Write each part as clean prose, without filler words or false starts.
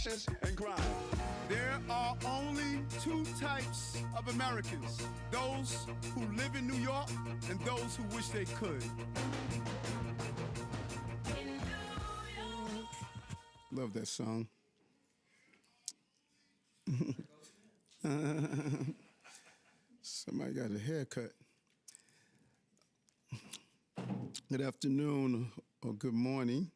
and crime. There are only two types of Americans: those who live in New York and those who wish they could. Love that song. Somebody got a haircut. Good afternoon or good morning.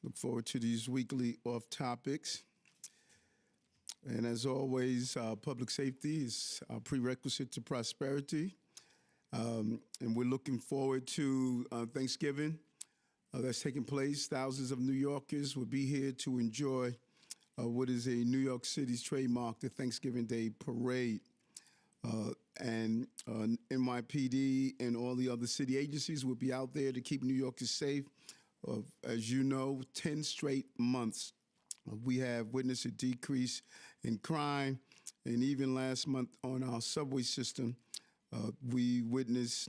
Look forward to these weekly off topics. And as always, public safety is a prerequisite to prosperity. And we're looking forward to Thanksgiving that's taking place. Thousands of New Yorkers will be here to enjoy what is a New York City's trademark, the Thanksgiving Day Parade. And NYPD and all the other city agencies will be out there to keep New Yorkers safe. As you know, 10 straight months, we have witnessed a decrease in crime. And even last month on our subway system, we witnessed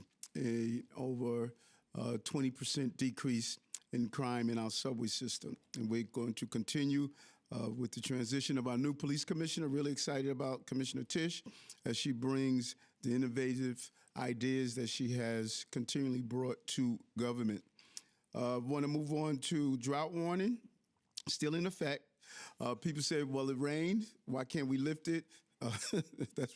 over 20% decrease in crime in our subway system. And we're going to continue with the transition of our new police commissioner. Really excited about Commissioner Tisch as she brings the innovative ideas that she has continually brought to government. Want to move on to drought warning, still in effect. People say, well, it rained. Why can't we lift it?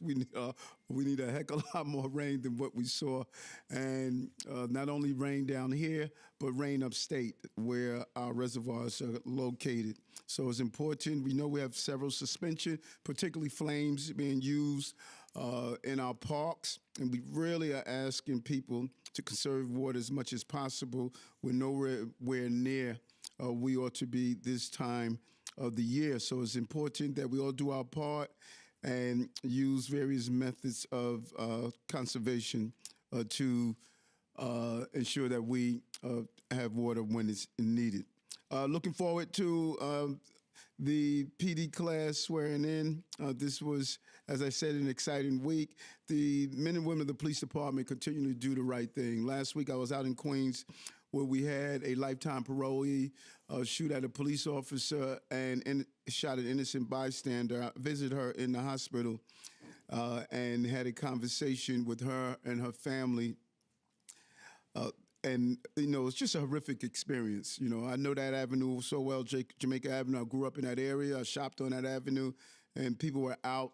We need a heck of a lot more rain than what we saw. And not only rain down here, but rain upstate where our reservoirs are located. So it's important. We know we have several suspension, particularly flames being used in our parks. And we really are asking people to conserve water as much as possible. We're nowhere near we ought to be this time of the year. So it's important that we all do our part and use various methods of conservation to ensure that we have water when it's needed. Looking forward to the PD class swearing in. This was, as I said, an exciting week. The men and women of the police department continue to do the right thing. Last week I was out in Queens where we had a lifetime parolee shoot at a police officer and shot an innocent bystander. I visited her in the hospital and had a conversation with her and her family. And, you know, it's just a horrific experience. You know, I know that avenue so well, Jamaica Avenue. I grew up in that area. I shopped on that avenue, and people were out.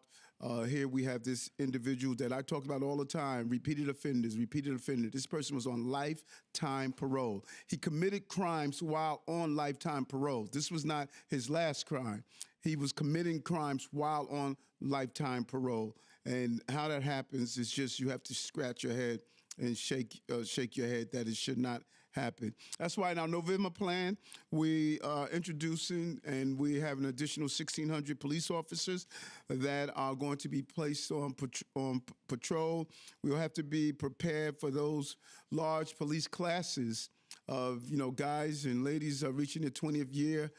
Here we have this individual that I talk about all the time, repeated offender. This person was on lifetime parole. He committed crimes while on lifetime parole. This was not his last crime. He was committing crimes while on lifetime parole. And how that happens is just you have to scratch your head and shake your head that it should not happen. That's why in our November plan, we are introducing and we have an additional 1,600 police officers that are going to be placed on patrol. We'll have to be prepared for those large police classes of, you know, guys and ladies are reaching their 20th year.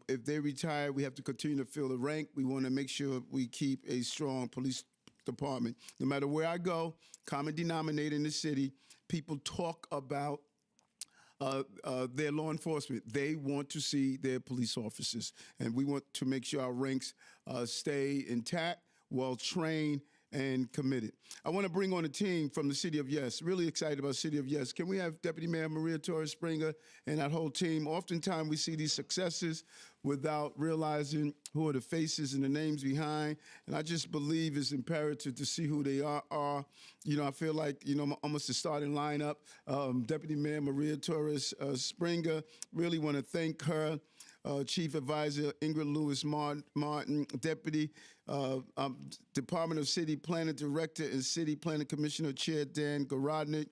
If they retire, we have to continue to fill the rank. We want to make sure we keep a strong police department. No matter where I go, common denominator in the city, people talk about their law enforcement. They want to see their police officers. And we want to make sure our ranks stay intact, well-trained, and committed. I want to bring on a team from the City of Yes. Really excited about City of Yes. Can we have Deputy Mayor Maria Torres Springer and that whole team? Oftentimes we see these successes without realizing who are the faces and the names behind. And I just believe it's imperative to see who they are. You know, I feel like, you know, almost the starting lineup. Deputy Mayor Maria Torres Springer, really want to thank her. Chief Advisor Ingrid Lewis Martin, Deputy Department of City Planning Director and City Planning Commissioner Chair Dan Garodnick,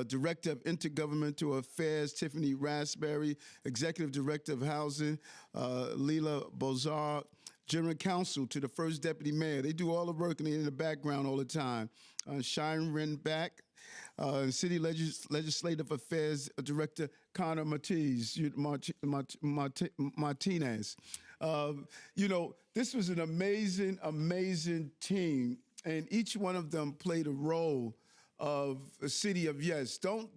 Director of Intergovernmental Affairs Tiffany Raspberry, Executive Director of Housing Leila Bozard, General Counsel to the First Deputy Mayor. They do all the work and they're in the background all the time. Shine Renback, City Legislative Affairs Director Connor Martinez. You know, this was an amazing, amazing team, and each one of them played a role of a City of Yes. Don't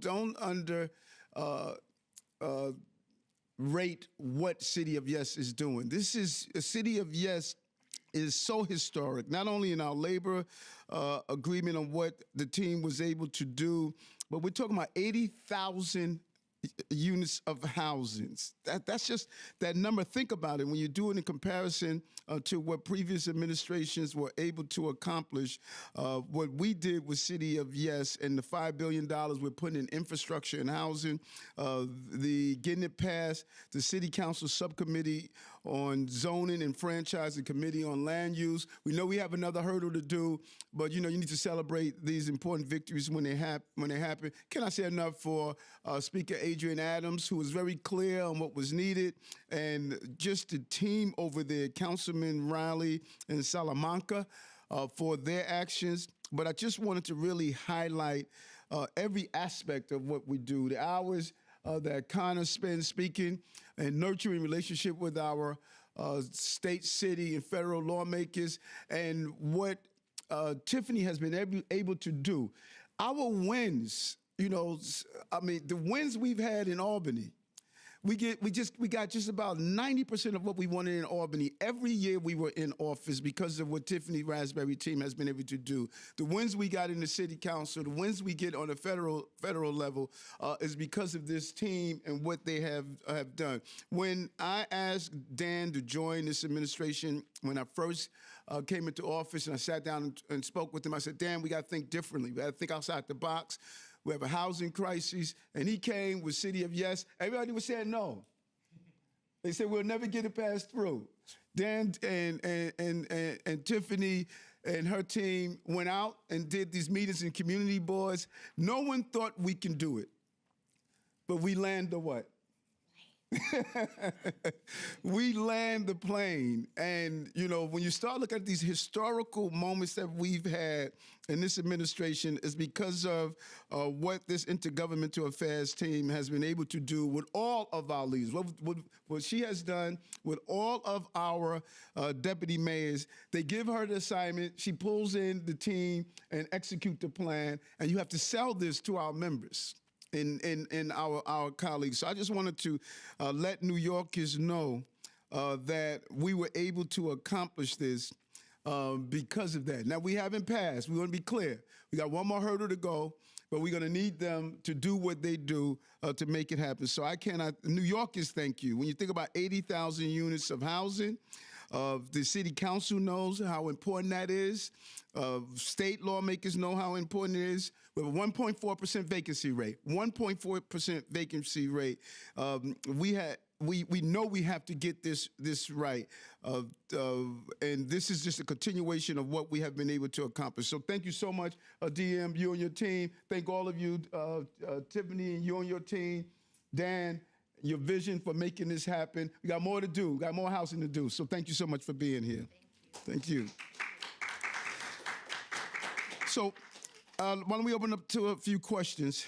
rate what City of Yes is doing. This is a City of Yes is so historic, not only in our labor agreement on what the team was able to do, but we're talking about 80,000 units of housings. That's just that number. Think about it when you do it in comparison to what previous administrations were able to accomplish. What we did with City of Yes and the $5 billion we're putting in infrastructure and housing, the getting it past the City Council subcommittee on zoning and franchising committee on land use. We know we have another hurdle to do, but you need to celebrate these important victories when they happen. Can I say enough for Speaker Adrian Adams, who was very clear on what was needed, and just the team over there, Councilman Riley and Salamanca, for their actions. But I just wanted to really highlight every aspect of what we do. The hours that Connor spends speaking and nurturing relationship with our state, city, and federal lawmakers, and what Tiffany has been able to do. Our wins, the wins we've had in Albany, we got just about 90% of what we wanted in Albany every year we were in office because of what Tiffany Raspberry team has been able to do. The wins we got in the city council, the wins we get on the federal level is because of this team and what they have done. When I asked Dan to join this administration, when I first came into office and I sat down and spoke with him, I said, Dan, we got to think differently. We got to think outside the box. We have a housing crisis, and he came with City of Yes. Everybody was saying no. They said we'll never get it passed through. Dan and Tiffany and her team went out and did these meetings in community boards. No one thought we can do it, but we land the what? We land the plane. And, when you start looking at these historical moments that we've had in this administration, is because of what this intergovernmental affairs team has been able to do with all of our leaders, what she has done with all of our deputy mayors. They give her the assignment, she pulls in the team and execute the plan, and you have to sell this to our members. In our colleagues. So I just wanted to let New Yorkers know that we were able to accomplish this because of that. Now, we haven't passed. We want to be clear. We got one more hurdle to go, but we're going to need them to do what they do to make it happen. So New Yorkers, thank you. When you think about 80,000 units of housing, the city council knows how important that is. State lawmakers know how important it is. We have a 1.4% vacancy rate. 1.4% vacancy rate. We know we have to get this right, and this is just a continuation of what we have been able to accomplish. So thank you so much, DM, you and your team. Thank all of you, Tiffany, and you and your team, Dan, your vision for making this happen. We got more to do. We got more housing to do. So thank you so much for being here. Thank you. So why don't we open up to a few questions?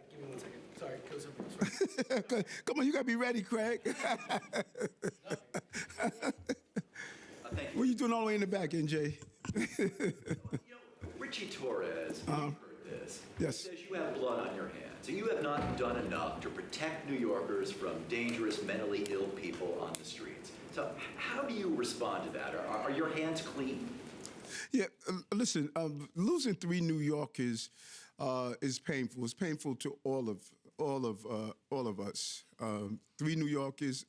Give me 1 second. Sorry, co-supervisor. Come on, you got to be ready, Craig. What are you doing all the way in the back, NJ? Richie Torres, you've heard this. Yes. He says you have blood on your hands, and you have not done enough to protect New Yorkers from dangerous, mentally ill people on the streets. So how do you respond to that? Are your hands clean? Yeah, listen, losing 3 New Yorkers is painful. It's painful to all of us. 3 New Yorkers,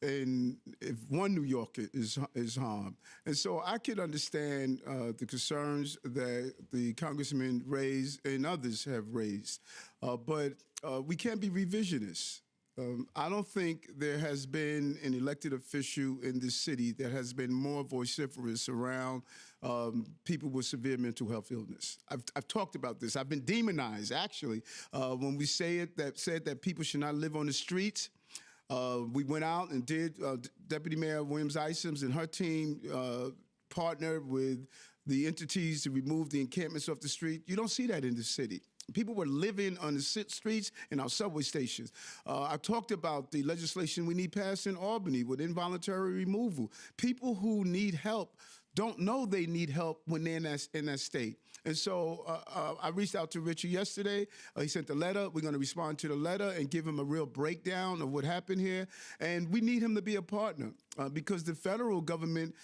and if 1 New Yorker is harmed, and so I could understand the concerns that the congressman raised and others have raised, but we can't be revisionists. I don't think there has been an elected official in this city that has been more vociferous around people with severe mental health illness. I've talked about this. I've been demonized, actually, when we said that people should not live on the streets. We went out and did, Deputy Mayor Williams Isoms and her team partnered with the entities to remove the encampments off the street. You don't see that in the city. People were living on the streets and our subway stations. I talked about the legislation we need passed in Albany with involuntary removal. People who need help don't know they need help when they're in that state. And so I reached out to Richard yesterday. He sent the letter. We're going to respond to the letter and give him a real breakdown of what happened here. And we need him to be a partner because the federal government,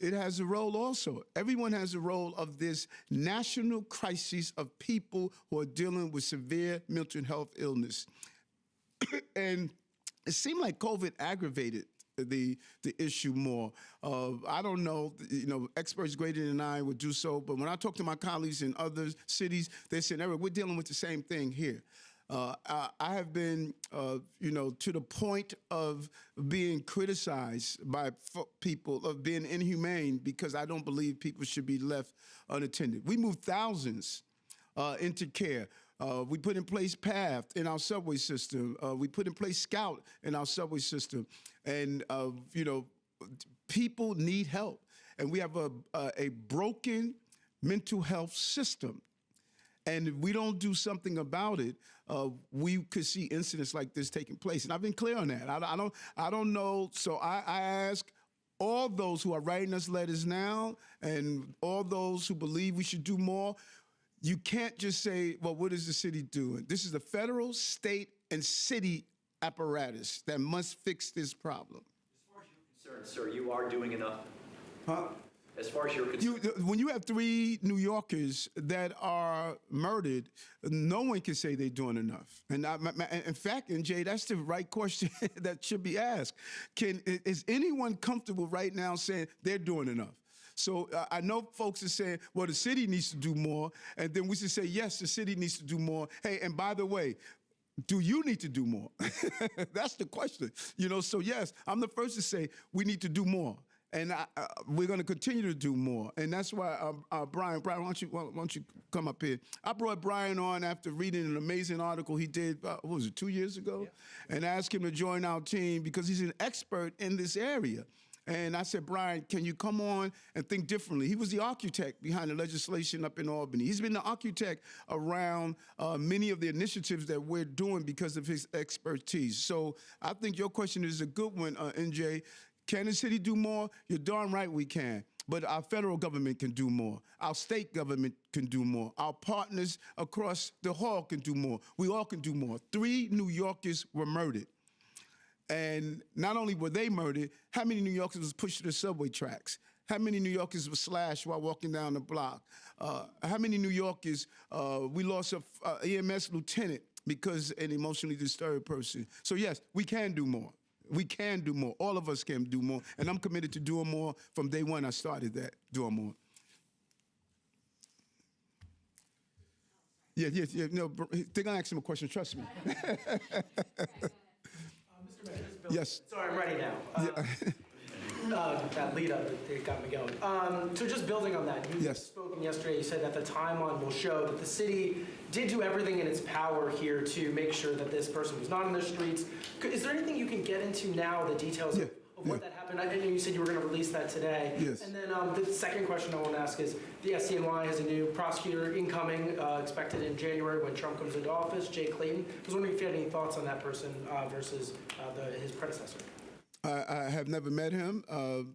it has a role also. Everyone has a role of this national crisis of people who are dealing with severe mental health illness. And it seemed like COVID aggravated the issue more. I don't know, experts greater than I would do so, but when I talk to my colleagues in other cities, they said, Eric, we're dealing with the same thing here. I have been, to the point of being criticized by people of being inhumane because I don't believe people should be left unattended. We moved thousands into care. We put in place PATH in our subway system. We put in place Scout in our subway system. And, people need help. And we have a broken mental health system. And if we don't do something about it, we could see incidents like this taking place. And I've been clear on that. I don't know. So I ask all those who are writing us letters now and all those who believe we should do more, you can't just say, well, what is the city doing? This is the federal, state, and city apparatus that must fix this problem. As far as you're concerned, sir, you are doing enough? Huh? As far as you're concerned. When you have 3 New Yorkers that are murdered, no one can say they're doing enough. And in fact, NJ, that's the right question that should be asked. Is anyone comfortable right now saying they're doing enough? So I know folks are saying, well, the city needs to do more. And then we should say, yes, the city needs to do more. Hey, and by the way, do you need to do more? That's the question. So yes, I'm the first to say we need to do more. And we're going to continue to do more. And that's why, Brian, why don't you come up here? I brought Brian on after reading an amazing article he did, what was it, 2 years ago? Yeah. And asked him to join our team because he's an expert in this area. And I said, Brian, can you come on and think differently? He was the architect behind the legislation up in Albany. He's been the architect around many of the initiatives that we're doing because of his expertise. So I think your question is a good one, NJ. Can the city do more? You're darn right we can. But our federal government can do more. Our state government can do more. Our partners across the hall can do more. We all can do more. 3 New Yorkers were murdered. And not only were they murdered, how many New Yorkers was pushed to the subway tracks? How many New Yorkers were slashed while walking down the block? How many New Yorkers, we lost a EMS lieutenant because an emotionally disturbed person. So yes, we can do more. We can do more. All of us can do more. And I'm committed to doing more. From day one, I started that, doing more. Yeah. No, they're going to ask him a question. Trust me. Mr. Mayor, Yes. Sorry, I'm ready now. That lead up, it got me going. So just building on that, you Yes. spoke yesterday, you said that the timeline will show that the city did do everything in its power here to make sure that this person was not in the streets. Is there anything you can get into now, the details of what that happened? I know you said you were going to release that today. Yes. And then the second question I want to ask is, the SCNY has a new prosecutor incoming, expected in January when Trump comes into office, Jay Clayton. I was wondering if you had any thoughts on that person versus his predecessor. I have never met him.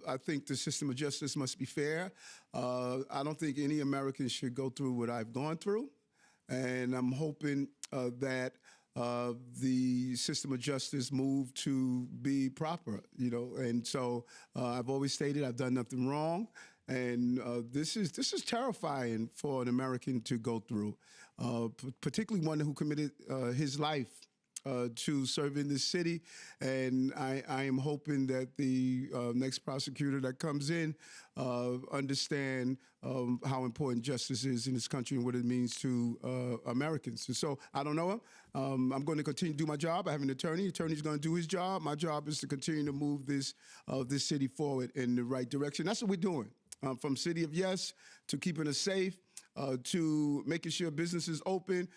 I think the system of justice must be fair. I don't think any American should go through what I've gone through. And I'm hoping that the system of justice move to be proper, And so I've always stated I've done nothing wrong. And this is terrifying for an American to go through, particularly one who committed his life to serve in this city. And I am hoping that the next prosecutor that comes in understand how important justice is in this country and what it means to Americans. And so I don't know him. I'm going to continue to do my job. I have an attorney. The attorney's going to do his job. My job is to continue to move this city forward in the right direction. That's what we're doing. From City of Yes to keeping us safe, to making sure businesses open.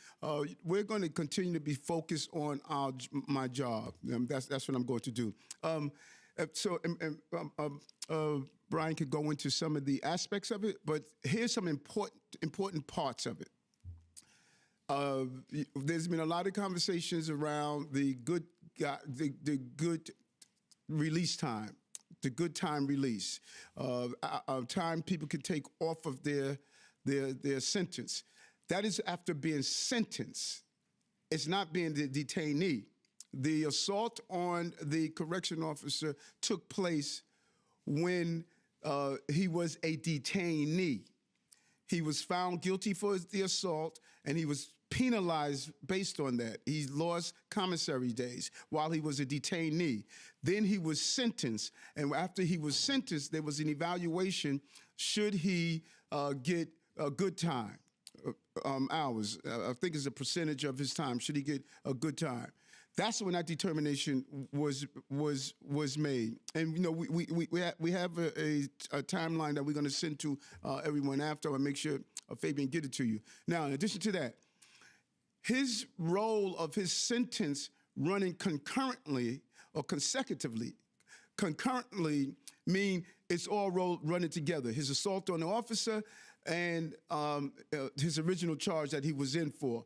We're going to continue to be focused on my job. That's what I'm going to do. Brian could go into some of the aspects of it, but here's some important parts of it. There's been a lot of conversations around the good release time, the good time release, time people can take off of their sentence. That is after being sentenced. It's not being the detainee. The assault on the correction officer took place when he was a detainee. He was found guilty for the assault, and he was penalized based on that. He lost commissary days while he was a detainee. Then he was sentenced, and after he was sentenced, there was an evaluation. Should he get a good time, hours? I think it's a percentage of his time. Should he get a good time? That's when that determination was made. And you know, we have a timeline that we're going to send to everyone after. I'll make sure Fabian get it to you. Now, in addition to that, his role of his sentence running concurrently or consecutively, concurrently mean it's all running together. His assault on the officer and his original charge that he was in for.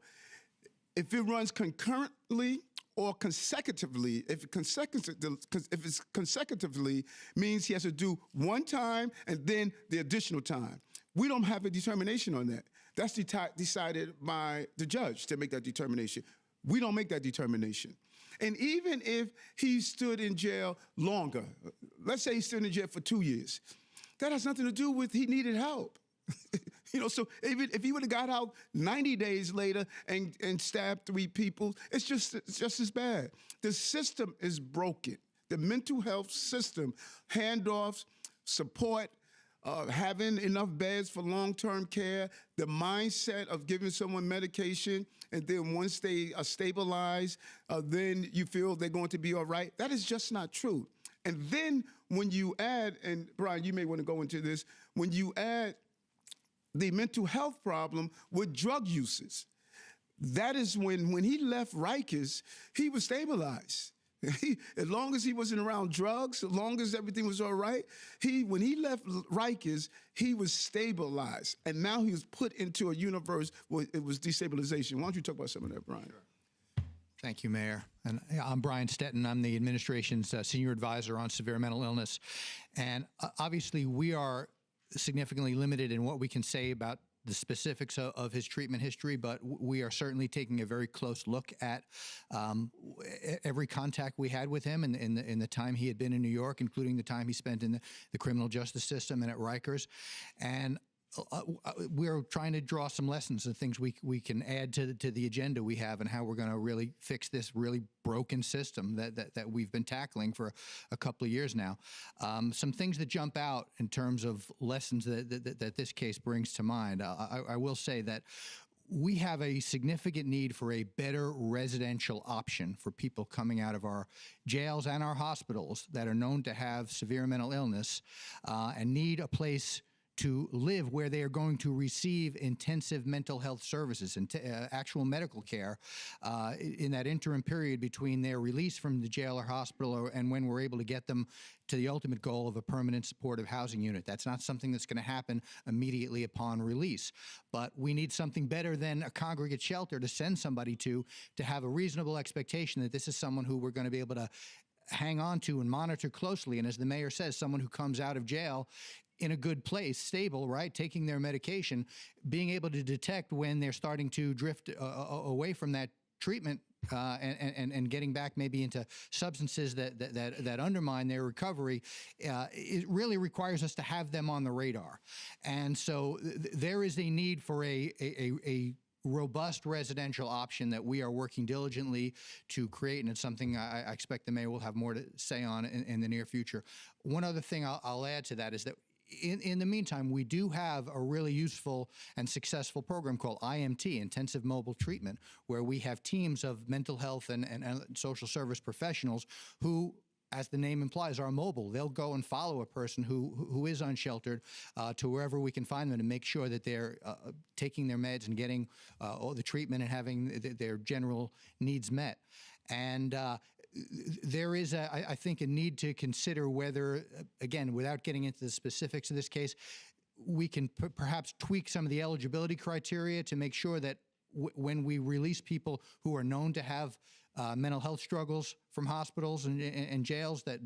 If it runs concurrently or consecutively, if it's consecutively, means he has to do one time and then the additional time. We don't have a determination on that. That's decided by the judge to make that determination. We don't make that determination. And even if he stood in jail longer, let's say he stood in jail for 2 years, that has nothing to do with he needed help. You know, so even if he would have got out 90 days later and stabbed 3 people, it's just as bad. The system is broken. The mental health system, handoffs, support, having enough beds for long-term care, the mindset of giving someone medication, and then once they are stabilized, then you feel they're going to be all right. That is just not true. And then when you add, and Brian, you may want to go into this, when you add the mental health problem with drug uses, that is when he left Rikers, he was stabilized. As long as he wasn't around drugs, as long as everything was all right, when he left Rikers, he was stabilized. And now he was put into a universe where it was destabilization. Why don't you talk about some of that, Brian? Sure. Thank you, Mayor. And I'm Brian Stetton. I'm the administration's senior advisor on severe mental illness. And obviously, we are significantly limited in what we can say about the specifics of his treatment history, but we are certainly taking a very close look at every contact we had with him in the time he had been in New York, including the time he spent in the criminal justice system and at Rikers. And we're trying to draw some lessons and things we can add to the agenda we have and how we're going to really fix this really broken system that we've been tackling for a couple of years now. Some things that jump out in terms of lessons that this case brings to mind. I will say that we have a significant need for a better residential option for people coming out of our jails and our hospitals that are known to have severe mental illness and need a place to live where they are going to receive intensive mental health services and actual medical care in that interim period between their release from the jail or hospital and when we're able to get them to the ultimate goal of a permanent supportive housing unit. That's not something that's going to happen immediately upon release, but we need something better than a congregate shelter to send somebody to have a reasonable expectation that this is someone who we're going to be able to hang on to and monitor closely. And as the mayor says, someone who comes out of jail in a good place, stable, right, taking their medication, being able to detect when they're starting to drift away from that treatment and getting back maybe into substances that undermine their recovery, it really requires us to have them on the radar. And so there is a need for a robust residential option that we are working diligently to create, and it's something I expect the mayor will have more to say on in the near future. One other thing I'll add to that is that in the meantime, we do have a really useful and successful program called IMT, Intensive Mobile Treatment, where we have teams of mental health and social service professionals who, as the name implies, are mobile. They'll go and follow a person who is unsheltered to wherever we can find them to make sure that they're taking their meds and getting all the treatment and having their general needs met. And there is, I think, a need to consider whether, again, without getting into the specifics of this case, we can perhaps tweak some of the eligibility criteria to make sure that when we release people who are known to have mental health struggles from hospitals and jails, that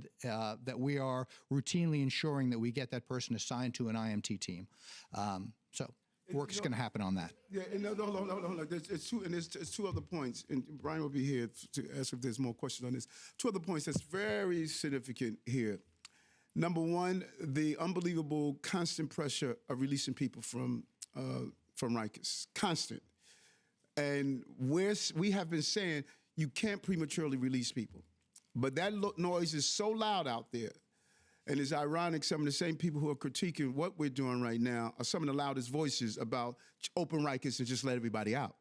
we are routinely ensuring that we get that person assigned to an IMT team. So work's going to happen on that. Yeah, and no. It's two other points, and Brian will be here to ask if there's more questions on this. Two other points that's very significant here. Number one, the unbelievable constant pressure of releasing people from Rikers, constant. And we have been saying you can't prematurely release people. But that noise is so loud out there. And it's ironic, some of the same people who are critiquing what we're doing right now are some of the loudest voices about open Rikers and just let everybody out.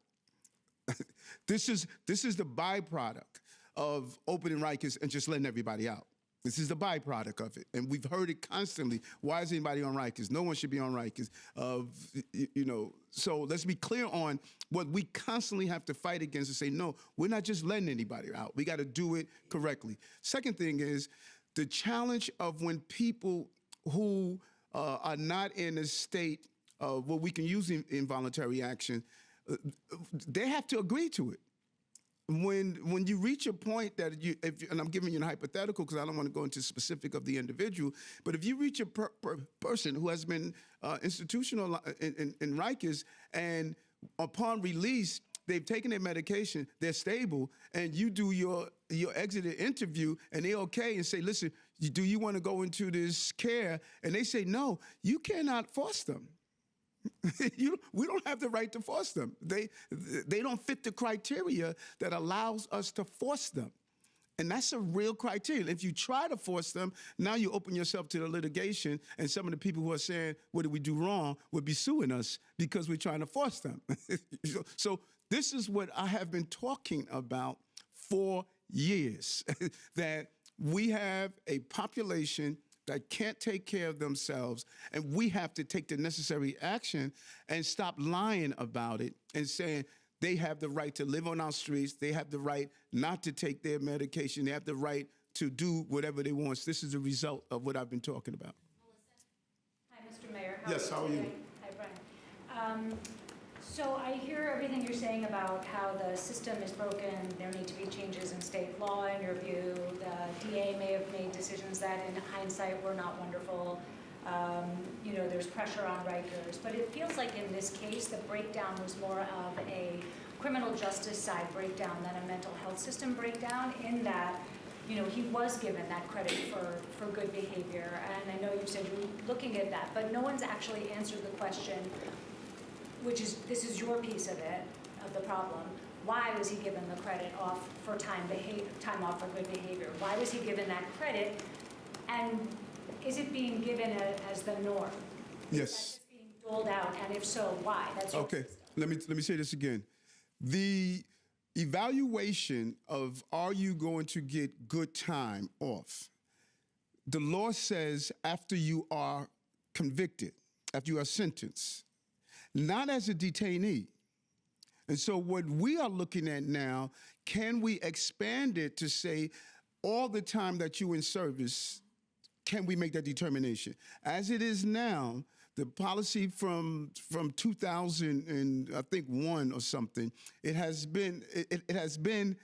This is the byproduct of opening Rikers and just letting everybody out. This is the byproduct of it. And we've heard it constantly. Why is anybody on Rikers? No one should be on Rikers. So let's be clear on what we constantly have to fight against and say, no, we're not just letting anybody out. We got to do it correctly. Second thing is the challenge of when people who are not in a state of what we can use involuntary action, they have to agree to it. When you reach a point that and I'm giving you a hypothetical because I don't want to go into specific of the individual, but if you reach a person who has been institutional in Rikers and upon release, they've taken their medication, they're stable, and you do your exit interview and they're okay and say, listen, do you want to go into this care? And they say, no, you cannot force them. We don't have the right to force them. They don't fit the criteria that allows us to force them. And that's a real criteria. If you try to force them, now you open yourself to the litigation, and some of the people who are saying, what did we do wrong, would be suing us because we're trying to force them. So this is what I have been talking about for years, that we have a population that can't take care of themselves, and we have to take the necessary action and stop lying about it and saying they have the right to live on our streets, they have the right not to take their medication, they have the right to do whatever they want. This is a result of what I've been talking about. Hi, Mr. Mayor. Yes, how are you? Hi, Brian. So I hear everything you're saying about how the system is broken, there need to be changes in state law in your view. The DA may have made decisions that in hindsight were not wonderful. There's pressure on Rikers. But it feels like in this case, the breakdown was more of a criminal justice side breakdown than a mental health system breakdown, in that he was given that credit for good behavior. And I know you said you're looking at that, but no one's actually answered the question, which is, this is your piece of it, of the problem. Why was he given the credit off for time off for good behavior? Why was he given that credit? And is it being given as the norm? Yes. Is that just being doled out? And if so, why? That's your Okay, piece. let me say this again. The evaluation of are you going to get good time off, the law says after you are convicted, after you are sentenced, not as a detainee. And so what we are looking at now, can we expand it to say all the time that you're in service, can we make that determination? As it is now, the policy from 2000 and I think 1 or something, it has been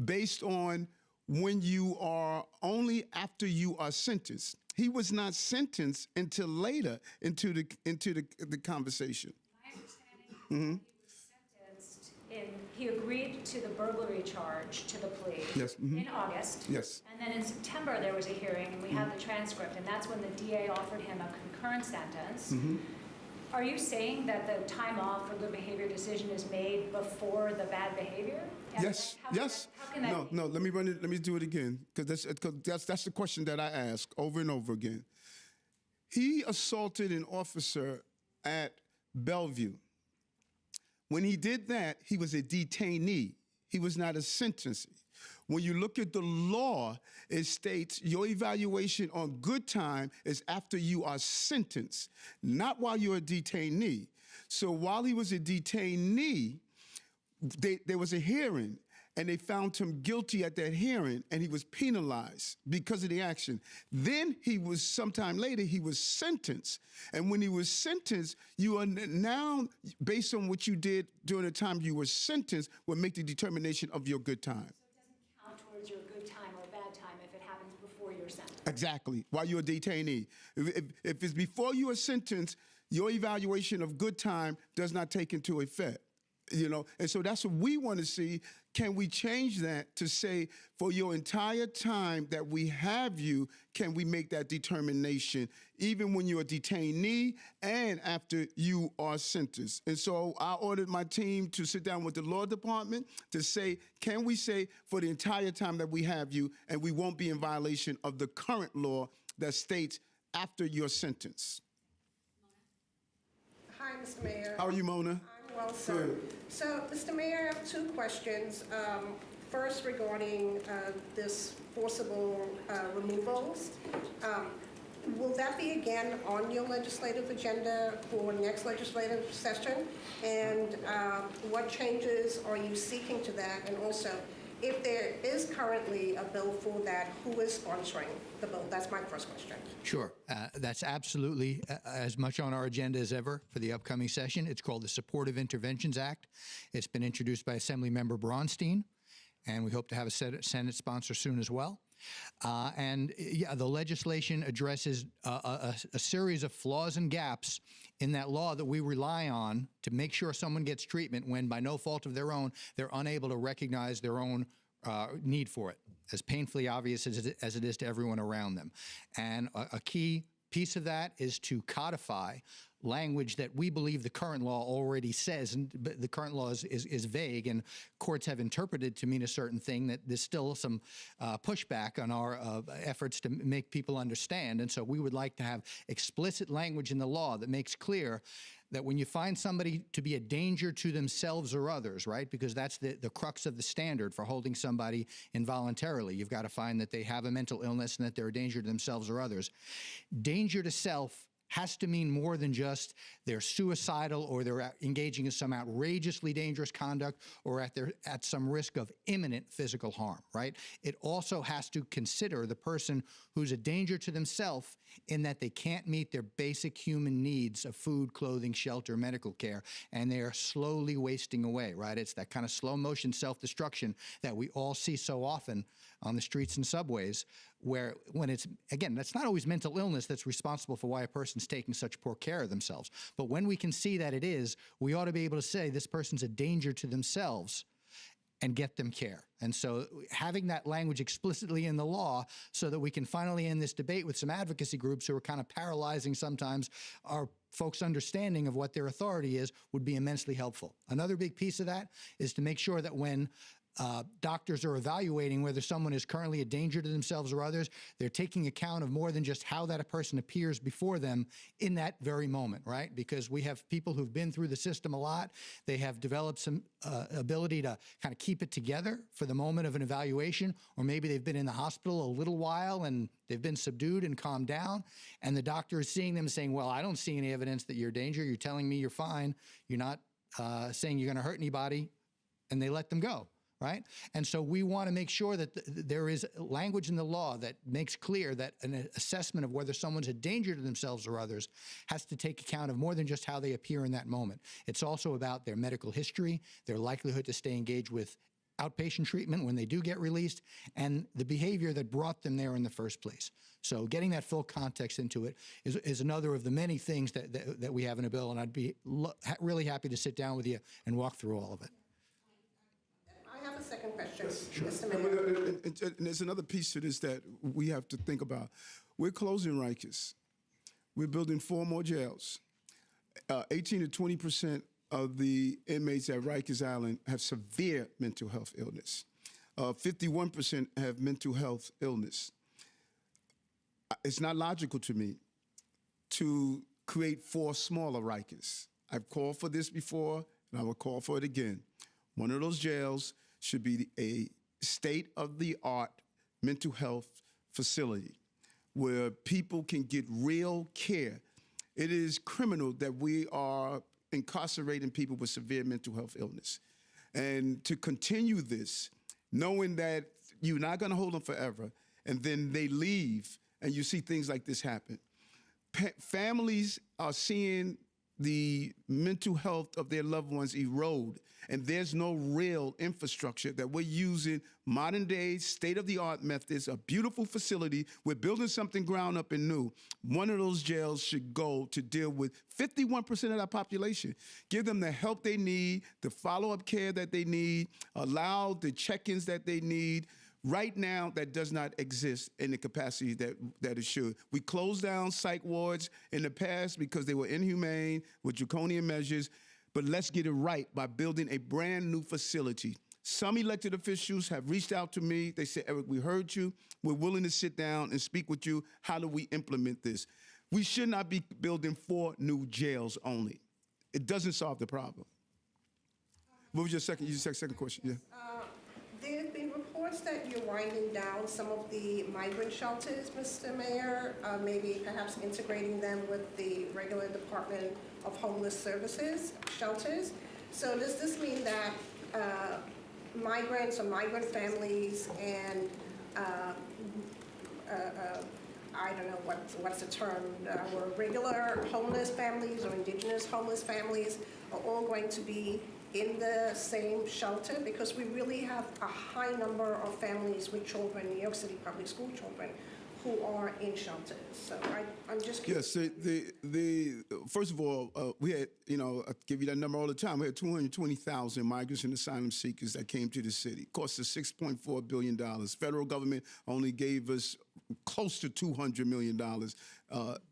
based on when you are only after you are sentenced. He was not sentenced until later into the conversation. My understanding is he was sentenced he agreed to the burglary charge, to the plea, Yes, in August. Yes. And then in September, there was a hearing, and we have the transcript, and that's when the DA offered him a concurrent sentence. Are you saying that the time off for good behavior decision is made before the bad behavior? Yes, yes. How can that be? No, let me do it again, because that's the question that I ask over and over again. He assaulted an officer at Bellevue. When he did that, he was a detainee. He was not a sentencee. When you look at the law, it states your evaluation on good time is after you are sentenced, not while you're a detainee. So while he was a detainee, there was a hearing, and they found him guilty at that hearing, and he was penalized because of the action. Then sometime later, he was sentenced. And when he was sentenced, you are now, based on what you did during the time you were sentenced, will make the determination of your good time. Exactly. While you're a detainee. If it's before you are sentenced, your evaluation of good time does not take into effect. You know, and so that's what we want to see. Can we change that to say for your entire time that we have you, can we make that determination even when you're a detainee and after you are sentenced? And so I ordered my team to sit down with the law department to say, can we say for the entire time that we have you and we won't be in violation of the current law that states after your sentence? Hi, Mr. Mayor. How are you, Mona? I'm well, sir. Good. So, Mr. Mayor, I have two questions. First, regarding this forcible removals. Will that be again on your legislative agenda for next legislative session? And what changes are you seeking to that? And also, if there is currently a bill for that, who is sponsoring the bill? That's my first question. Sure. That's absolutely as much on our agenda as ever for the upcoming session. It's called the Supportive Interventions Act. It's been introduced by Assemblymember Braunstein, and we hope to have a Senate sponsor soon as well. Yeah, the legislation addresses a series of flaws and gaps in that law that we rely on to make sure someone gets treatment when, by no fault of their own, they're unable to recognize their own need for it, as painfully obvious as it is to everyone around them. And a key piece of that is to codify language that we believe the current law already says, and the current law is vague, and courts have interpreted to mean a certain thing that there's still some pushback on our efforts to make people understand. And so we would like to have explicit language in the law that makes clear that when you find somebody to be a danger to themselves or others, right, because that's the crux of the standard for holding somebody involuntarily, you've got to find that they have a mental illness and that they're a danger to themselves or others. Danger to self has to mean more than just they're suicidal or they're engaging in some outrageously dangerous conduct or at some risk of imminent physical harm, right? It also has to consider the person who's a danger to themselves in that they can't meet their basic human needs of food, clothing, shelter, medical care, and they are slowly wasting away, right? It's that kind of slow motion self-destruction that we all see so often on the streets and subways, where when it's, again, that's not always mental illness that's responsible for why a person's taking such poor care of themselves. But when we can see that it is, we ought to be able to say this person's a danger to themselves and get them care. And so having that language explicitly in the law so that we can finally end this debate with some advocacy groups who are kind of paralyzing sometimes our folks' understanding of what their authority is would be immensely helpful. Another big piece of that is to make sure that when doctors are evaluating whether someone is currently a danger to themselves or others, they're taking account of more than just how that a person appears before them in that very moment, right? Because we have people who've been through the system a lot. They have developed some ability to kind of keep it together for the moment of an evaluation, or maybe they've been in the hospital a little while and they've been subdued and calmed down, and the doctor is seeing them saying, well, I don't see any evidence that you're a danger. You're telling me you're fine. You're not saying you're going to hurt anybody, and they let them go. Right? And so we want to make sure that there is language in the law that makes clear that an assessment of whether someone's a danger to themselves or others has to take account of more than just how they appear in that moment. It's also about their medical history, their likelihood to stay engaged with outpatient treatment when they do get released, and the behavior that brought them there in the first place. So getting that full context into it is another of the many things that we have in a bill, and I'd be really happy to sit down with you and walk through all of it. I have a second question, Mr. Mayor. And there's another piece to this that we have to think about. We're closing Rikers. We're building 4 more jails. 18 to 20% of the inmates at Rikers Island have severe mental health illness. 51% have mental health illness. It's not logical to me to create 4 smaller Rikers. I've called for this before, and I will call for it again. One of those jails should be a state-of-the-art mental health facility where people can get real care. It is criminal that we are incarcerating people with severe mental health illness. And to continue this, knowing that you're not going to hold them forever, and then they leave, and you see things like this happen. Families are seeing the mental health of their loved ones erode, and there's no real infrastructure that we're using modern day state-of-the-art methods, a beautiful facility, we're building something ground up and new. One of those jails should go to deal with 51% of that population. Give them the help they need, the follow-up care that they need, allow the check-ins that they need. Right now, that does not exist in the capacity that it should. We closed down psych wards in the past because they were inhumane with draconian measures, but let's get it right by building a brand new facility. Some elected officials have reached out to me. They said, Eric, we heard you. We're willing to sit down and speak with you. How do we implement this? We should not be building 4 new jails only. It doesn't solve the problem. What was your second question? Yeah. There have been reports that you're winding down some of the migrant shelters, Mr. Mayor, maybe perhaps integrating them with the regular Department of Homeless Services shelters. So does this mean that migrants or migrant families and I don't know what's the term, or regular homeless families or indigenous homeless families are all going to be in the same shelter? Because we really have a high number of families with children, New York City public school children, who are in shelters. So I'm just curious. Yes, first of all, we had, I give you that number all the time. We had 220,000 migrants and asylum seekers that came to the city. Cost us $6.4 billion. Federal government only gave us close to $200 million,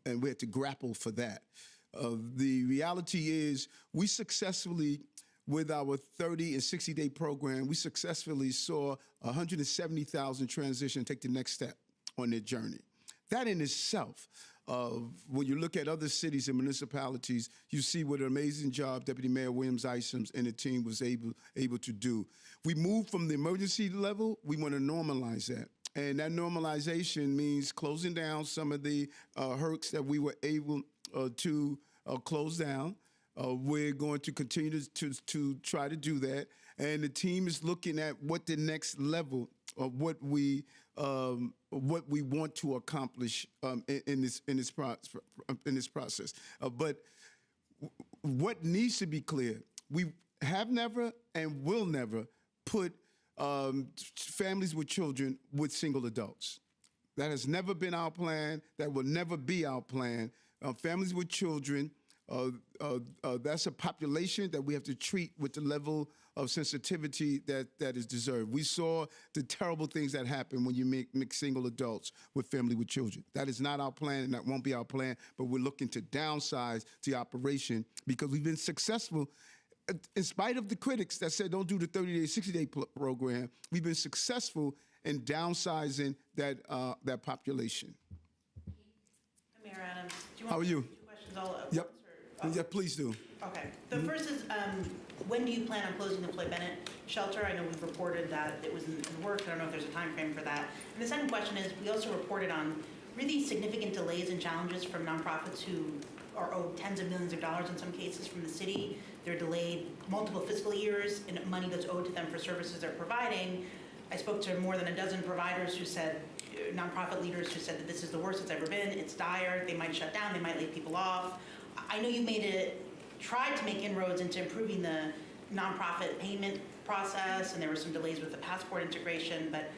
and we had to grapple for that. The reality is we successfully, with our 30 and 60-day program, we successfully saw 170,000 transition take the next step on their journey. That in itself, when you look at other cities and municipalities, you see what an amazing job Deputy Mayor Williams Isom and the team was able to do. We moved from the emergency level, we want to normalize that. And that normalization means closing down some of the HERCs that we were able to close down. We're going to continue to try to do that. And the team is looking at what the next level of what we want to accomplish in this process. But what needs to be clear, we have never and will never put families with children with single adults. That has never been our plan. That will never be our plan. Families with children, that's a population that we have to treat with the level of sensitivity that is deserved. We saw the terrible things that happen when you mix single adults with family with children. That is not our plan, and that won't be our plan, but we're looking to downsize the operation because we've been successful. In spite of the critics that said don't do the 30-day, 60-day program, we've been successful in downsizing that population. Mayor Adams, do you How want are you? 2 questions all at Yep. once? Yeah, please do. Okay. The first is, when do you plan on closing the Floyd Bennett shelter? I know we've reported that it was in the works. I don't know if there's a time frame for that. And the second question is, we also reported on really significant delays and challenges from nonprofits who are owed tens of millions of dollars in some cases from the city. They're delayed multiple fiscal years, and money that's owed to them for services they're providing. I spoke to more than a dozen providers who said, nonprofit leaders who said that this is the worst it's ever been. It's dire. They might shut down. They might lay people off. I know you tried to make inroads into improving the nonprofit payment process, and there were some delays with the passport integration, but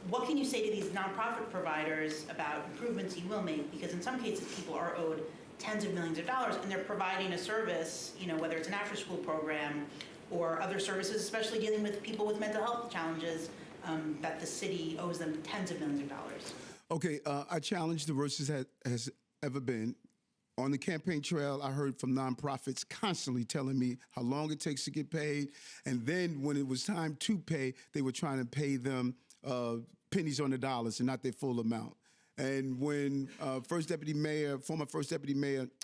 what can you say to these nonprofit providers about improvements you will make? Because in some cases, people are owed tens of millions of dollars, and they're providing a service, whether it's an after-school program or other services, especially dealing with people with mental health challenges, that the city owes them tens of millions of dollars. Okay, I challenge the worst has ever been. On the campaign trail, I heard from nonprofits constantly telling me how long it takes to get paid. And then when it was time to pay, they were trying to pay them pennies on the dollars and not their full amount. And when former First Deputy Mayor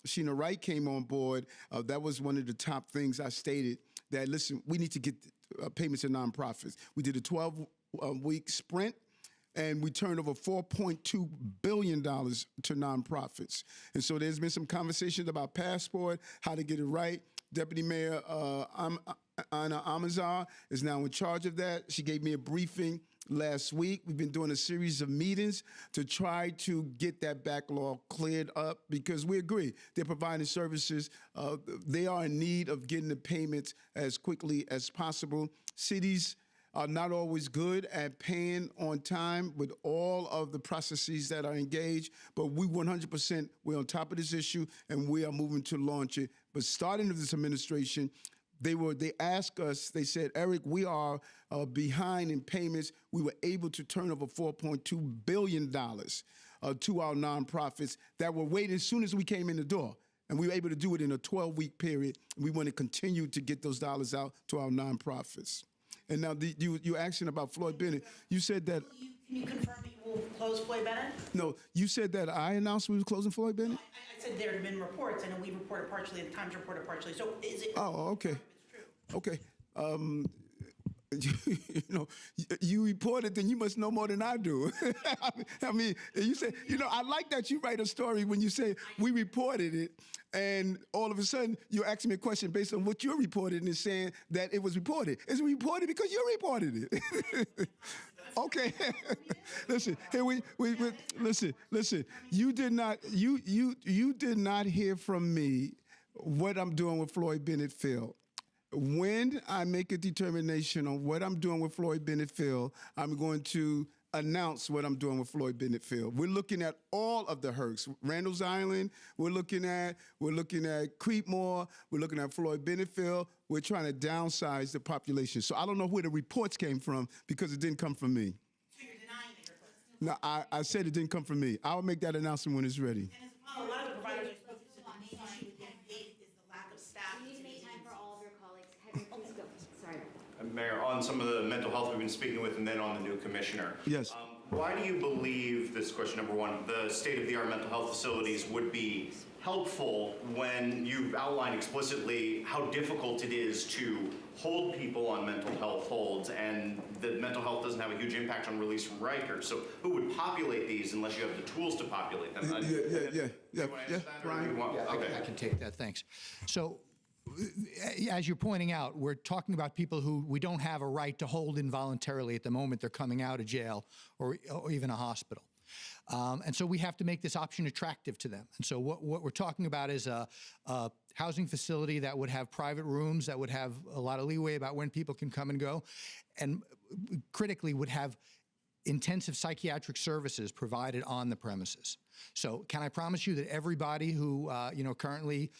Sheena Wright came on board, that was one of the top things I stated, that, listen, we need to get payments to nonprofits. We did a 12-week sprint, and we turned over $4.2 billion to nonprofits. And so there's been some conversations about passport, how to get it right. Deputy Mayor Anna Amazar is now in charge of that. She gave me a briefing last week. We've been doing a series of meetings to try to get that backlog cleared up because we agree they're providing services. They are in need of getting the payments as quickly as possible. Cities are not always good at paying on time with all of the processes that are engaged, but we 100%, we're on top of this issue and we are moving to launch it. But starting with this administration, they asked us, they said, Eric, we are behind in payments. We were able to turn over $4.2 billion to our nonprofits that were waiting as soon as we came in the door. And we were able to do it in a 12-week period. We want to continue to get those dollars out to our nonprofits. And now you're asking about Floyd Bennett. You said that. Can you confirm that you will close Floyd Bennett? No, you said that I announced we were closing Floyd Bennett? I said there have been reports. I know we reported partially, and Times reported partially. So is it? Oh, okay. It's true. Okay. You reported, then you must know more than I do. I mean, you say, I like that you write a story when you say we reported it, and all of a sudden you're asking me a question based on what you reported and saying that it was reported. It's reported because you reported it. Okay. Listen, here listen. You did not hear from me what I'm doing with Floyd Bennett Field. When I make a determination on what I'm doing with Floyd Bennett Field, I'm going to announce what I'm doing with Floyd Bennett Field. We're looking at all of the HERCs. Randall's Island, we're looking at Creekmore, we're looking at Floyd Bennett Field. We're trying to downsize the population. So I don't know where the reports came from because it didn't come from me. So you're denying that you're closing? No, I said it didn't come from me. I'll make that announcement when it's ready. And as well, a lot of the providers I spoke to said the main issue with getting paid is the lack of staff. We need to make time for all of your colleagues. Heather, please go. Sorry. Mayor, on some of the mental health we've been speaking with and then on the new commissioner. Yes. Why do you believe, this is question number one, the state-of-the-art mental health facilities would be helpful when you've outlined explicitly how difficult it is to hold people on mental health holds and that mental health doesn't have a huge impact on release from Rikers? So who would populate these unless you have the tools to populate them? Yeah, Brian. Okay. I can take that, thanks. So, as you're pointing out, we're talking about people who we don't have a right to hold involuntarily at the moment they're coming out of jail or even a hospital. And so we have to make this option attractive to them. And so what we're talking about is a housing facility that would have private rooms, that would have a lot of leeway about when people can come and go, and critically would have intensive psychiatric services provided on the premises. So can I promise you that everybody who currently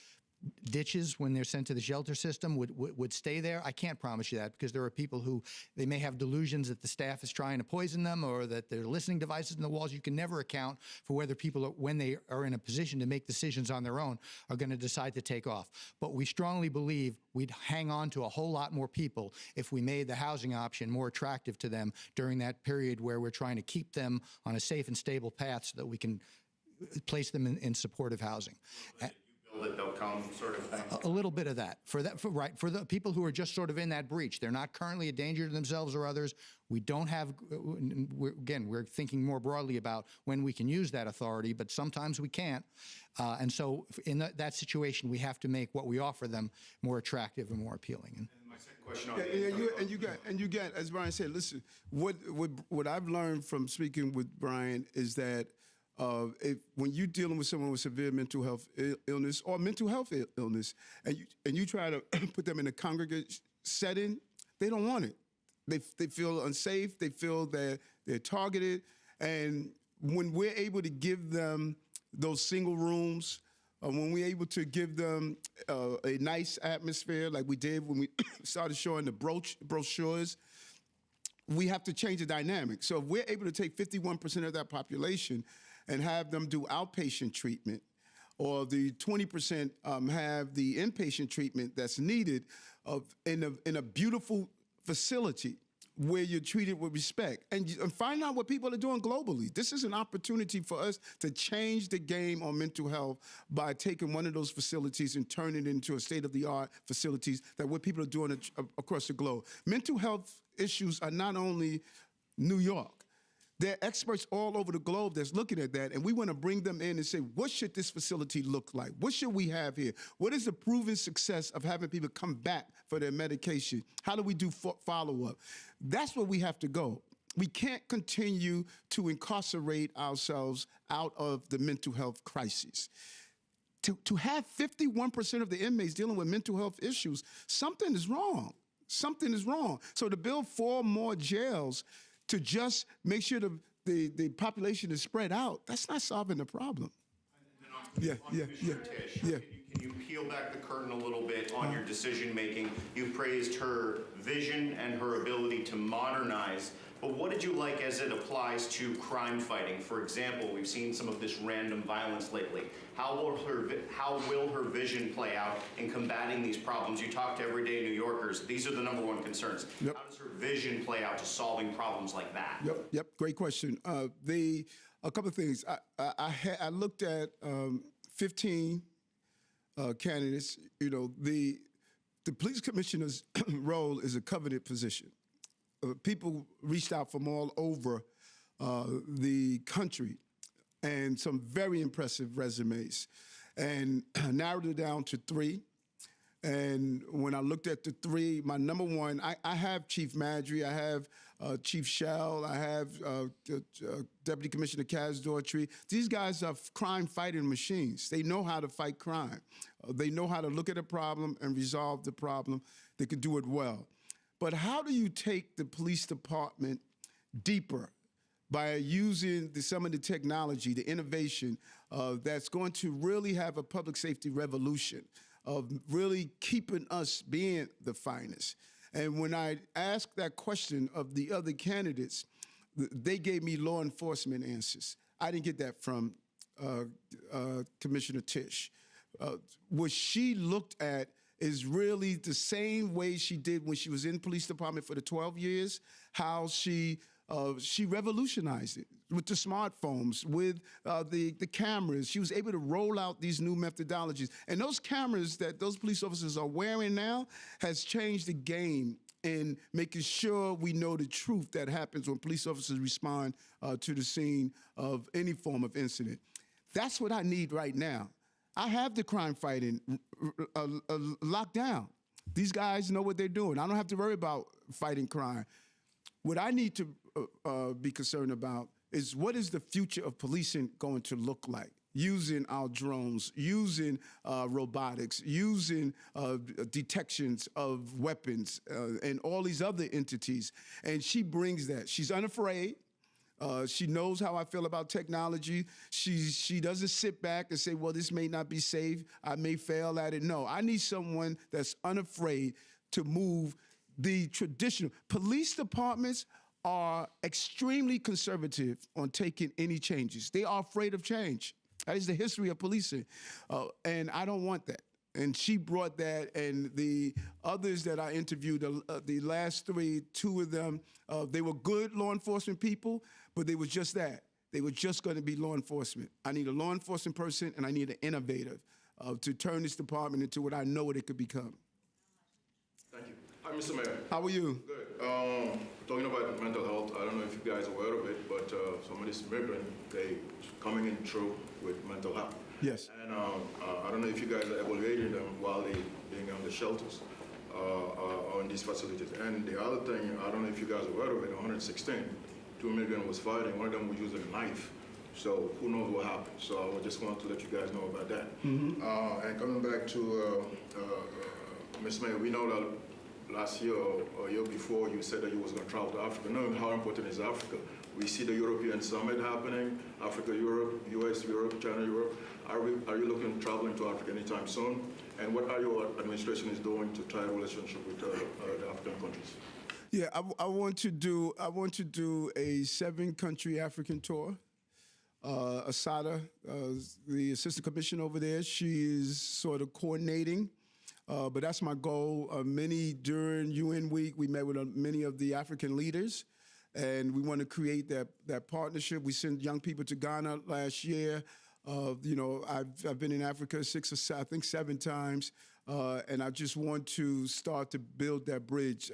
ditches when they're sent to the shelter system would stay there? I can't promise you that because there are people who, they may have delusions that the staff is trying to poison them or that there are listening devices in the walls. You can never account for whether people, when they are in a position to make decisions on their own, are going to decide to take off. But we strongly believe we'd hang on to a whole lot more people if we made the housing option more attractive to them during that period where we're trying to keep them on a safe and stable path so that we can place them in supportive housing. That they'll come sort of thing. A little bit of that. For the people who are just sort of in that breach. They're not currently a danger to themselves or others. We don't have, we're thinking more broadly about when we can use that authority, but sometimes we can't. And so in that situation, we have to make what we offer them more attractive and more appealing. And my second question on you got, as Brian said, listen, what I've learned from speaking with Brian is that when you're dealing with someone with severe mental health illness or mental health illness, and you try to put them in a congregate setting, they don't want it. They feel unsafe. They feel that they're targeted. And when we're able to give them those single rooms, when we're able to give them a nice atmosphere like we did when we started showing the brochures, we have to change the dynamic. So if we're able to take 51% of that population and have them do outpatient treatment, or the 20% have the inpatient treatment that's needed in a beautiful facility where you're treated with respect, and find out what people are doing globally. This is an opportunity for us to change the game on mental health by taking one of those facilities and turning it into a state-of-the-art facilities that what people are doing across the globe. Mental health issues are not only New York. There are experts all over the globe that's looking at that, and we want to bring them in and say, what should this facility look like? What should we have here? What is the proven success of having people come back for their medication? How do we do follow-up? That's where we have to go. We can't continue to incarcerate ourselves out of the mental health crisis. To have 51% of the inmates dealing with mental health issues, something is wrong. Something is wrong. So to build 4 more jails to just make sure the population is spread out, that's not solving the problem. Yeah. Can you peel back the curtain a little bit on your decision making? You've praised her vision and her ability to modernize, but what did you like as it applies to crime fighting? For example, we've seen some of this random violence lately. How will her vision play out in combating these problems? You talk to everyday New Yorkers. These are the #1 concerns. Yep. How does her vision play out to solving problems like that? Yep. Great question. A couple of things. I looked at 15 candidates. You know, the police commissioner's role is a coveted position. People reached out from all over the country, and some very impressive resumes, and narrowed it down to 3. And when I looked at the 3, my #1, I have Chief Madry, I have Chief Shell, I have Deputy Commissioner Kaz Daughtry. These guys are crime-fighting machines. They know how to fight crime. They know how to look at a problem and resolve the problem. They can do it well. But how do you take the police department deeper by using some of the technology, the innovation that's going to really have a public safety revolution of really keeping us being the finest? And when I asked that question of the other candidates, they gave me law enforcement answers. I didn't get that from Commissioner Tisch. What she looked at is really the same way she did when she was in police department for the 12 years, how she revolutionized it with the smartphones, with the cameras. She was able to roll out these new methodologies. And those cameras that those police officers are wearing now has changed the game in making sure we know the truth that happens when police officers respond to the scene of any form of incident. That's what I need right now. I have the crime fighting locked down. These guys know what they're doing. I don't have to worry about fighting crime. What I need to be concerned about is what is the future of policing going to look like? Using our drones, using robotics, using detections of weapons and all these other entities. And she brings that. She's unafraid. She knows how I feel about technology. She doesn't sit back and say, well, this may not be safe. I may fail at it. No, I need someone that's unafraid to move the traditional. Police departments are extremely conservative on taking any changes. They are afraid of change. That is the history of policing. And I don't want that. And she brought that, and the others that I interviewed, the last 3, 2 of them, they were good law enforcement people, but they were just that. They were just going to be law enforcement. I need a law enforcement person, and I need an innovator to turn this department into what I know it could become. Thank you. Hi, Mr. Mayor. How are you? Good. Talking about mental health, I don't know if you guys are aware of it, but some of these migrants, they coming in through with mental health. Yes. And I don't know if you guys are evaluating them while they being on the shelters or in these facilities. And the other thing, I don't know if you guys are aware of it, 116, 2 migrants was fighting. One of them was using a knife. So who knows what happened? So I just want to let you guys know about that. Mm-hmm. And coming back to Ms. Mayor, we know that last year or year before you said that you was going to travel to Africa. Knowing how important is Africa. We see the European Summit happening, Africa, Europe, US, Europe, China, Europe. Are you looking at traveling to Africa anytime soon? And what are your administration is doing to tie a relationship with the African countries? Yeah, I want to do a 7-country African tour. Asada, the assistant commissioner over there, she is sort of coordinating. But that's my goal. During UN Week, we met with many of the African leaders, and we want to create that partnership. We sent young people to Ghana last year. I've been in Africa 6 or 7 times, and I just want to start to build that bridge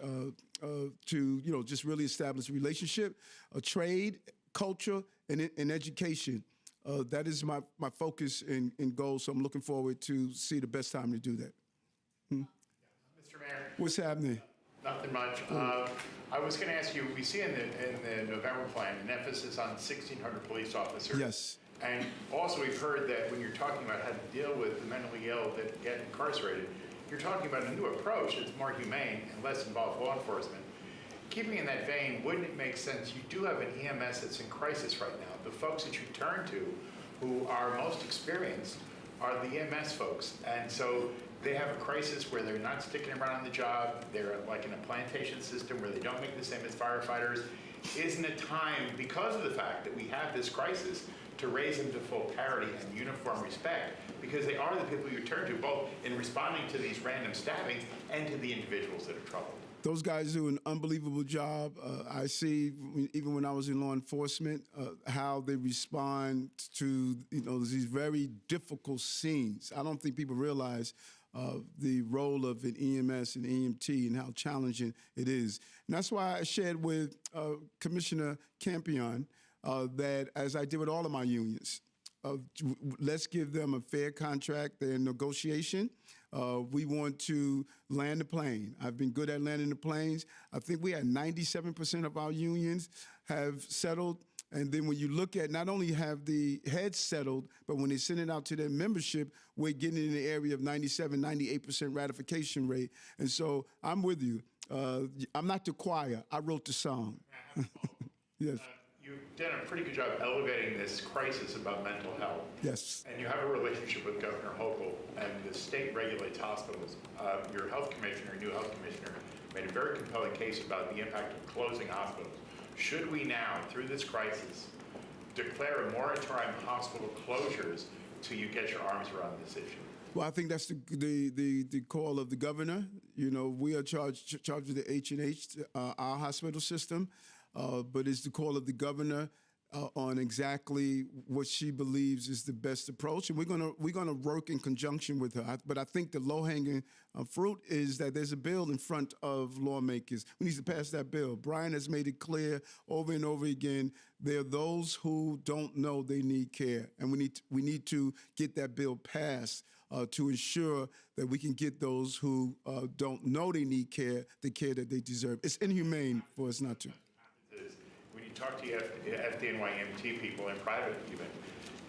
to just really establish a relationship, a trade, culture, and education. That is my focus and goal. So I'm looking forward to see the best time to do that. Mr. Mayor. What's happening? Nothing much. I was going to ask you, we see in the November plan an emphasis on 1,600 police officers. Yes. And also we've heard that when you're talking about how to deal with the mentally ill that get incarcerated, you're talking about a new approach that's more humane and less involve law enforcement. Keeping in that vein, wouldn't it make sense, you do have an EMS that's in crisis right now. The folks that you turn to who are most experienced are the EMS folks. And so they have a crisis where they're not sticking around on the job. They're like in a plantation system where they don't make the same as firefighters. Isn't it time, because of the fact that we have this crisis, to raise them to full parity and uniform respect? Because they are the people you turn to, both in responding to these random stabbings and to the individuals that are troubled. Those guys do an unbelievable job. I see, even when I was in law enforcement, how they respond to these very difficult scenes. I don't think people realize the role of an EMS and EMT and how challenging it is. And that's why I shared with Commissioner Campion that, as I did with all of my unions, let's give them a fair contract. They're in negotiation. We want to land the plane. I've been good at landing the planes. I think we had 97% of our unions have settled. And then when you look at, not only have the heads settled, but when they send it out to their membership, we're getting in the area of 97, 98% ratification rate. And so I'm with you. I'm not the choir. I wrote the song. Yes. You've done a pretty good job elevating this crisis about mental health. Yes. And you have a relationship with Governor Hochul, and the state regulates hospitals. Your health commissioner, new health commissioner, made a very compelling case about the impact of closing hospitals. Should we now, through this crisis, declare a moratorium on hospital closures till you get your arms around this issue? Well, I think that's the call of the governor. We are charged with the H&H, our hospital system. But it's the call of the governor on exactly what she believes is the best approach, and we're gonna work in conjunction with her. But I think the low-hanging fruit is that there's a bill in front of lawmakers. We need to pass that bill. Brian has made it clear over and over again. There are those who don't know they need care, and we need to get that bill passed to ensure that we can get those who don't know they need care the care that they deserve. It's inhumane for us not to. Talk to FDNY-EMT people in private even,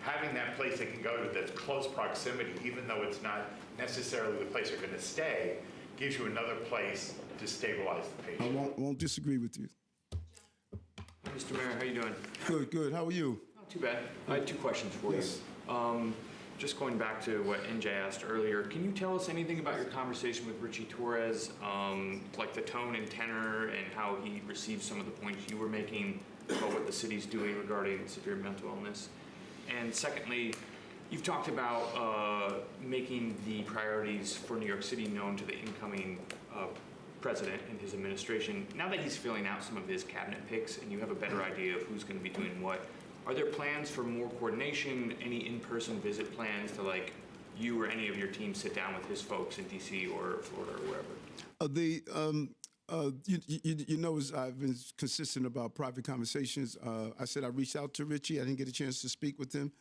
having that place they can go to that's close proximity, even though it's not necessarily the place they're going to stay, gives you another place to stabilize the patient. I won't disagree with you. Mr. Mayor, how you doing? Good, good. How are you? Not too bad. I had two questions for Yes. you. Just going back to what NJ asked earlier, can you tell us anything about your conversation with Richie Torres, like the tone and tenor and how he received some of the points you were making about what the city's doing regarding severe mental illness? And secondly, you've talked about making the priorities for New York City known to the incoming president and his administration. Now that he's filling out some of his cabinet picks and you have a better idea of who's going to be doing what, are there plans for more coordination, any in-person visit plans to, like, you or any of your team sit down with his folks in DC or Florida or wherever? As I've been consistent about private conversations. I said I reached out to Richie. I didn't get a chance to speak with him.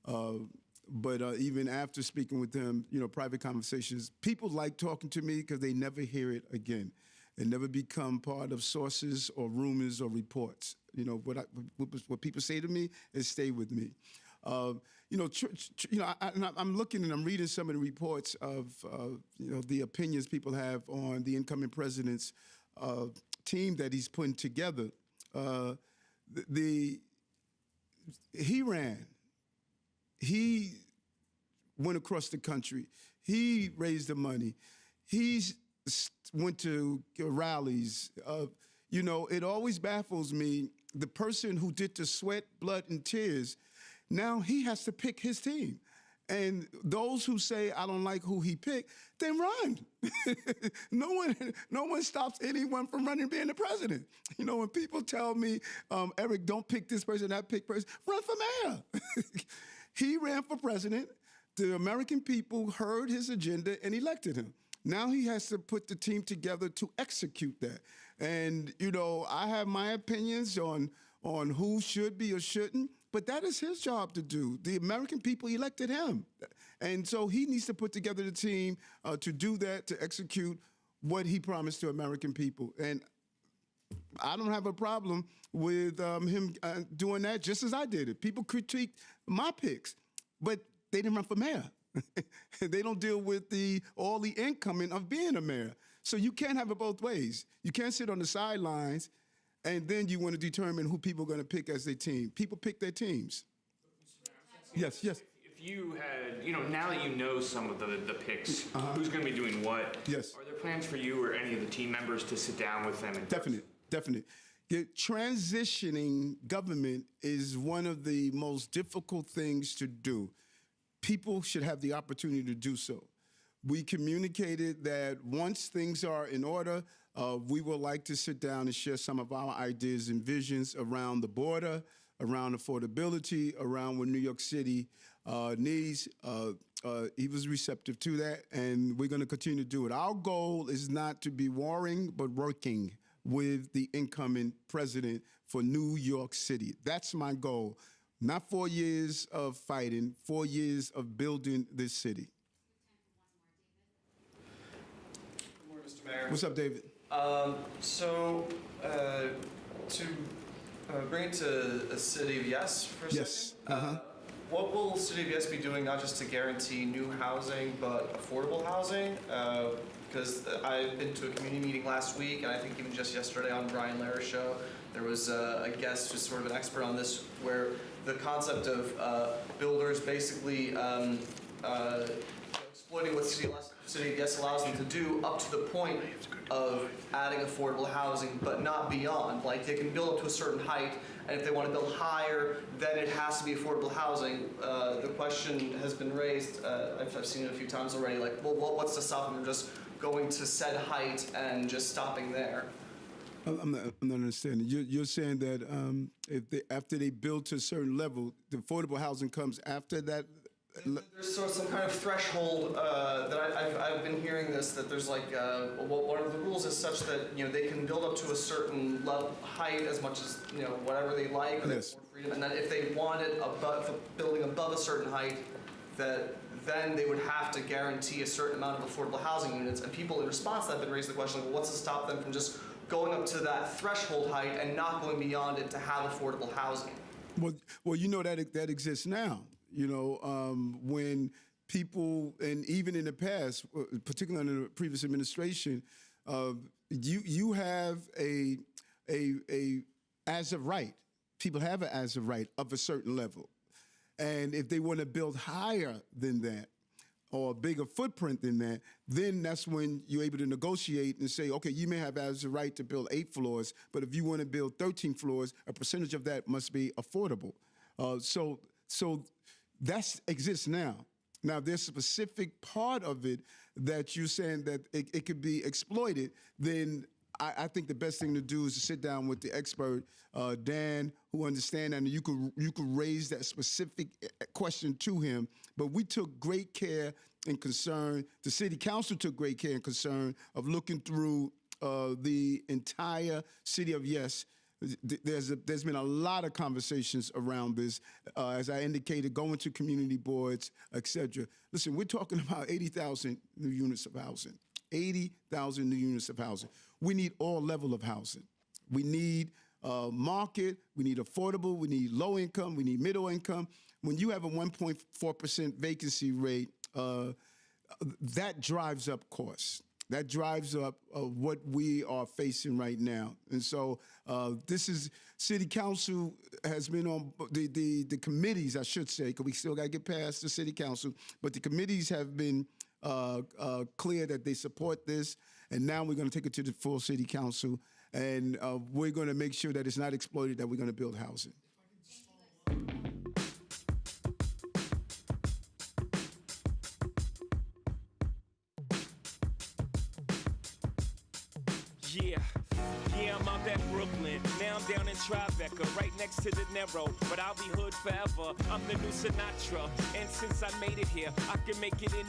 But even after speaking with him, private conversations, people like talking to me because they never hear it again. It never become part of sources or rumors or reports. What people say to me is stay with me. I'm looking and I'm reading some of the reports of the opinions people have on the incoming president's team that he's putting together. He ran. He went across the country. He raised the money. He went to rallies. It always baffles me, the person who did the sweat, blood, and tears, now he has to pick his team. And those who say, I don't like who he picked, then run. No one stops anyone from running being the president. When people tell me, Eric, don't pick this person, that pick person, run for mayor. He ran for president. The American people heard his agenda and elected him. Now he has to put the team together to execute that. And, I have my opinions on who should be or shouldn't, but that is his job to do. The American people elected him. And so he needs to put together the team to do that, to execute what he promised to American people. And I don't have a problem with him doing that, just as I did it. People critiqued my picks, but they didn't run for mayor. They don't deal with all the incoming of being a mayor. So you can't have it both ways. You can't sit on the sidelines and then you want to determine who people are going to pick as their team. People pick their teams. Yes. If you had, now that you know some of the picks, who's going to be doing what? Yes. Are there plans for you or any of the team members to sit down with them? Definitely. Transitioning government is one of the most difficult things to do. People should have the opportunity to do so. We communicated that once things are in order, we would like to sit down and share some of our ideas and visions around the border, around affordability, around what New York City needs. He was receptive to that, and we're going to continue to do it. Our goal is not to be warring, but working with the incoming president for New York City. That's my goal. Not 4 years of fighting, 4 years of building this city. Good morning, Mr. Mayor. What's up, David? To bring it to a City of Yes for a second. What will City of Yes be doing, not just to guarantee new housing, but affordable housing? Because I've been to a community meeting last week, and I think even just yesterday on Brian Lehrer show, there was a guest who's sort of an expert on this, where the concept of builders basically exploiting what City of Yes allows them to do up to the point of adding affordable housing, but not beyond. Like, they can build up to a certain height, and if they want to build higher, then it has to be affordable housing. The question has been raised, I've seen it a few times already, like, well, what's to stop them from just going to said height and just stopping there? I'm not understanding. You're saying that after they build to a certain level, the affordable housing comes after that? There's sort of some kind of threshold that I've been hearing this, that there's like, one of the rules is such that, they can build up to a certain height as much as, whatever they like, or they have more freedom, and then if they wanted building above a certain height, that then they would have to guarantee a certain amount of affordable housing units. And people in response to that have been raising the question, well, what's to stop them from just going up to that threshold height and not going beyond it to have affordable housing? Well, that exists now. When people, and even in the past, particularly under the previous administration, you have a as of right. People have an as of right of a certain level. And if they want to build higher than that, or a bigger footprint than that, then that's when you're able to negotiate and say, okay, you may have as a right to build 8 floors, but if you want to build 13 floors, a percentage of that must be affordable. So that exists now. Now, there's a specific part of it that you're saying that it could be exploited. Then I think the best thing to do is to sit down with the expert, Dan, who understands that, and you could raise that specific question to him. But we took great care and concern, the city council took great care and concern of looking through the entire City of Yes. There's been a lot of conversations around this, as I indicated, going to community boards, et cetera. Listen, we're talking about 80,000 new units of housing. 80,000 new units of housing. We need all level of housing. We need market, we need affordable, we need low income, we need middle income. When you have a 1.4% vacancy rate, that drives up costs. That drives up what we are facing right now. And so this is, City Council has been on, the committees, I should say, because we still got to get past the City Council, but the committees have been clear that they support this, and now we're going to take it to the full City Council, and we're going to make sure that it's not exploited, that we're going to build housing. Yeah, I'm up at Brooklyn. Now I'm down in Tribeca, right next to the Narrow. But I'll be hood forever. I'm the new Sinatra. And since I made it here, I can make it any